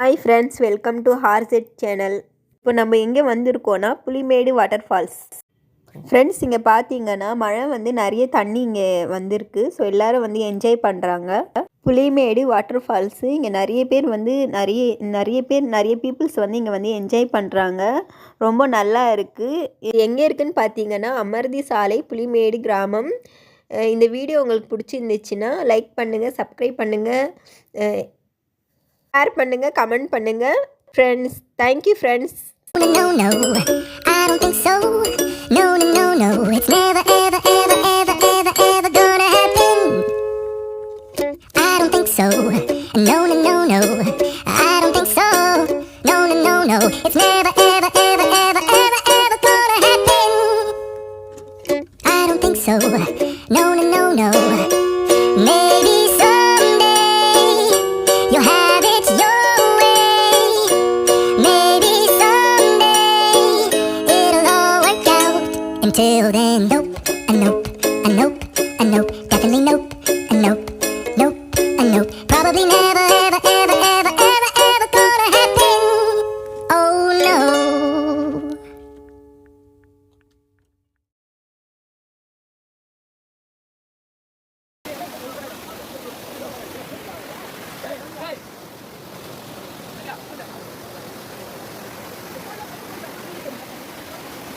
Hi friends, welcome to Harset channel. இப்போ நம்ம எங்கே வந்திருக்கோம்னா புலிமேடு வாட்டர்ஃபால்ஸ். ஃப்ரெண்ட்ஸ் இங்கே பார்த்தீங்கன்னா மழை வந்து நிறைய தண்ணி இங்கே வந்திருக்கு. ஸோ எல்லோரும் வந்து என்ஜாய் பண்ணுறாங்க. புலிமேடு வாட்டர்ஃபால்ஸு இங்கே நிறைய பேர் வந்து நிறைய பீப்புள்ஸ் வந்து இங்கே வந்து என்ஜாய் பண்ணுறாங்க. ரொம்ப நல்லா இருக்குது. எங்கே இருக்குதுன்னு பார்த்தீங்கன்னா அமர்தி சாலை புலிமேடு கிராமம். இந்த வீடியோ உங்களுக்கு பிடிச்சிருந்துச்சுன்னா லைக் பண்ணுங்கள், சப்ஸ்கிரைப் பண்ணுங்கள், ஷேர் பண்ணுங்க, கமெண்ட் பண்ணுங்க friends. Thank you friends. No, no, I don't think so. No, no, no, no, it's never, ever, ever, ever, ever, ever gonna happen. I don't think so. No, no, no, no, I don't think so. No, no, no, no, it's never, ever, ever, ever, ever, ever gonna happen. I don't think so. No, no, no, no. Maybe someday you'll have it your way. Maybe someday it'll all work out. Until then, nope, a nope, a nope, a nope, definitely nope.